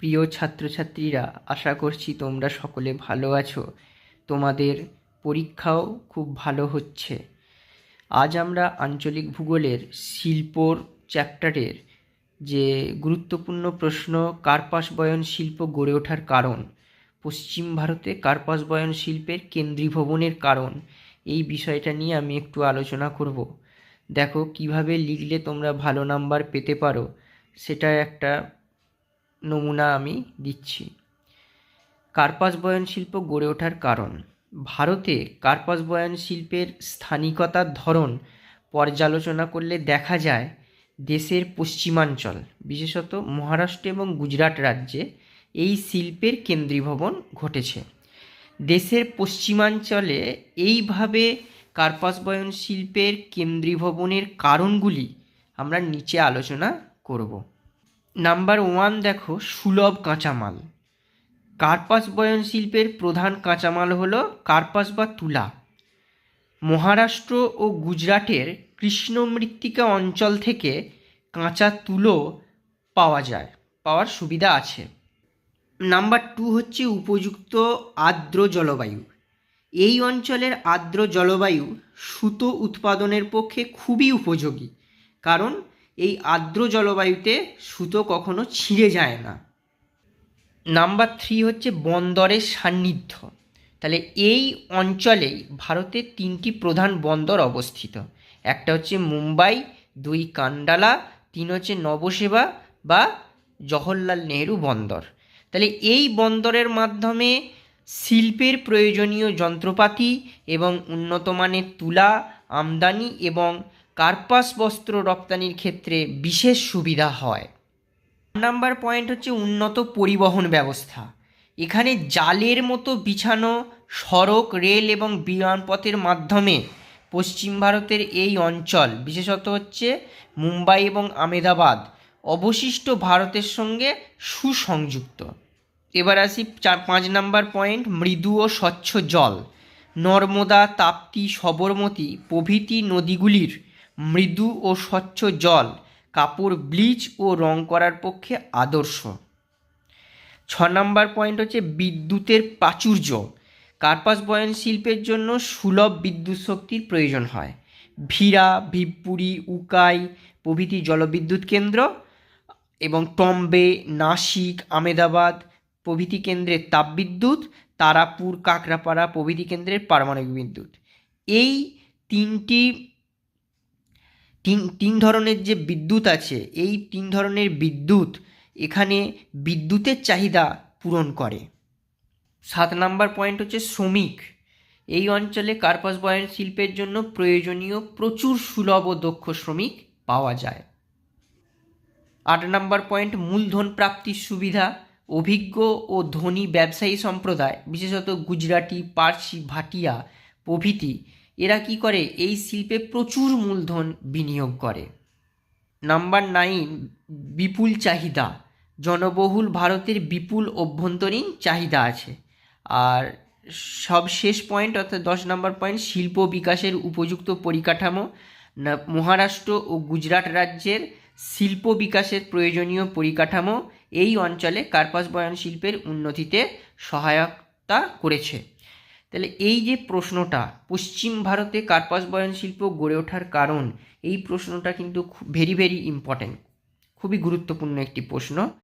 প্রিয় ছাত্রছাত্রীরা, আশা করছি তোমরা সকলে ভালো আছো। তোমাদের পরীক্ষাও খুব ভালো হচ্ছে। আজ আমরা আঞ্চলিক ভূগোলের শিল্পর চ্যাপ্টারের যে গুরুত্বপূর্ণ প্রশ্ন, কার্পাস বয়ন শিল্প গড়ে ওঠার কারণ, পশ্চিম ভারতে কার্পাস বয়ন শিল্পের কেন্দ্রীভবনের কারণ, এই বিষয়টা নিয়ে আমি একটু আলোচনা করব। দেখো কিভাবে লিখলে তোমরা ভালো নাম্বার পেতে পারো, সেটা একটা নমুনা আমি দিচ্ছি। কার্পাস বয়ন শিল্প গড়ে ওঠার কারণ। ভারতে কার্পাস বয়ন শিল্পের স্থানিকতার ধরন পর্যালোচনা করলে দেখা যায় দেশের পশ্চিমাঞ্চল, বিশেষত মহারাষ্ট্র এবং গুজরাট রাজ্যে এই শিল্পের কেন্দ্রীভবন ঘটেছে। দেশের পশ্চিমাঞ্চলে এইভাবে কার্পাস বয়ন শিল্পের কেন্দ্রীভবনের কারণগুলি আমরা নিচে আলোচনা করব। নাম্বার 1 দেখো, সুলভ কাঁচামাল। কার্পাস বয়ন শিল্পের প্রধান কাঁচামাল হলো কার্পাস বা তুলা। মহারাষ্ট্র ও গুজরাটের কৃষ্ণ মৃত্তিকা অঞ্চল থেকে কাঁচা তুলো পাওয়ার সুবিধা আছে। নাম্বার 2 হচ্ছে উপযুক্ত আর্দ্র জলবায়ু। এই অঞ্চলের আর্দ্র জলবায়ু সুতো উৎপাদনের পক্ষে খুবই উপযোগী, কারণ এই আর্দ্র জলবায়ুতে সুতো কখনো ছিঁড়ে যায় না। নাম্বার 3 হচ্ছে বন্দরের সান্নিধ্য। তাহলে এই অঞ্চলেই ভারতের 3টি প্রধান বন্দর অবস্থিত। একটা হচ্ছে মুম্বাই, 2 কান্ডালা, 3 হচ্ছে নবসেবা বা জওহরলাল নেহেরু বন্দর। তাহলে এই বন্দরের মাধ্যমে শিল্পের প্রয়োজনীয় যন্ত্রপাতি এবং উন্নত মানের তুলা আমদানি এবং কার্পাস বস্ত্র রপ্তানির ক্ষেত্রে বিশেষ সুবিধা হয়। নাম্বার পয়েন্ট হচ্ছে উন্নত পরিবহন ব্যবস্থা। এখানে জালের মতো বিছানো সড়ক, রেল এবং বিমানপথের মাধ্যমে পশ্চিম ভারতের এই অঞ্চল, বিশেষত হচ্ছে মুম্বাই এবং আমেদাবাদ, অবশিষ্ট ভারতের সঙ্গে সুসংযুক্ত। এবার আসি 5 নাম্বার পয়েন্ট, মৃদু ও স্বচ্ছ জল। নর্মদা, তাপ্তি, সবরমতী প্রভৃতি নদীগুলির মৃদু ও স্বচ্ছ জল কাপড় ব্লিচ ও রং করার পক্ষে আদর্শ। 6 নাম্বার পয়েন্ট হচ্ছে বিদ্যুতের প্রাচুর্য। কার্পাস বয়ন শিল্পের জন্য সুলভ বিদ্যুৎ শক্তির প্রয়োজন হয়। ভিরা, ভিবপুরি, উকাই প্রভৃতি জলবিদ্যুৎ কেন্দ্র এবং টম্বে, নাসিক, আমেদাবাদ প্রভৃতি কেন্দ্রের তাপবিদ্যুৎ, তারাপুর, কাকরাপাড়া প্রভৃতি কেন্দ্রের পারমাণবিক বিদ্যুৎ। এই তিন ধরনের যে বিদ্যুৎ আছে, এই 3 ধরনের বিদ্যুৎ এখানে বিদ্যুতের চাহিদা পূরণ করে। 7 নাম্বার পয়েন্ট হচ্ছে শ্রমিক। এই অঞ্চলে কার্পাস বয়ন শিল্পের জন্য প্রয়োজনীয় প্রচুর সুলভ ও দক্ষ শ্রমিক পাওয়া যায়। 8 নাম্বার পয়েন্ট, মূলধন প্রাপ্তির সুবিধা। অভিজ্ঞ ও ধনী ব্যবসায়ী সম্প্রদায়, বিশেষত গুজরাটি, পার্সি, ভাটিয়া প্রভৃতি, এরা কি করে, এই শিল্পে প্রচুর মূলধন বিনিয়োগ করে। নাম্বার 9, বিপুল চাহিদা। জনবহুল ভারতের বিপুল অভ্যন্তরীণ চাহিদা আছে। আর সব শেষ পয়েন্ট অর্থাৎ 10 নাম্বার পয়েন্ট, শিল্প বিকাশের উপযুক্ত পরিকাঠামো। মহারাষ্ট্র ও গুজরাট রাজ্যের শিল্প বিকাশের প্রয়োজনীয় পরিকাঠামো এই অঞ্চলে কার্পাস বয়ন শিল্পের উন্নতিতে সহায়তা করেছে। তাহলে এই যে প্রশ্নটা, পশ্চিম ভারতে কার্পাস বয়ন শিল্প গড়ে ওঠার কারণ, এই প্রশ্নটা কিন্তু ভেরি ভেরি ইম্পর্ট্যান্ট, খুবই গুরুত্বপূর্ণ একটি প্রশ্ন।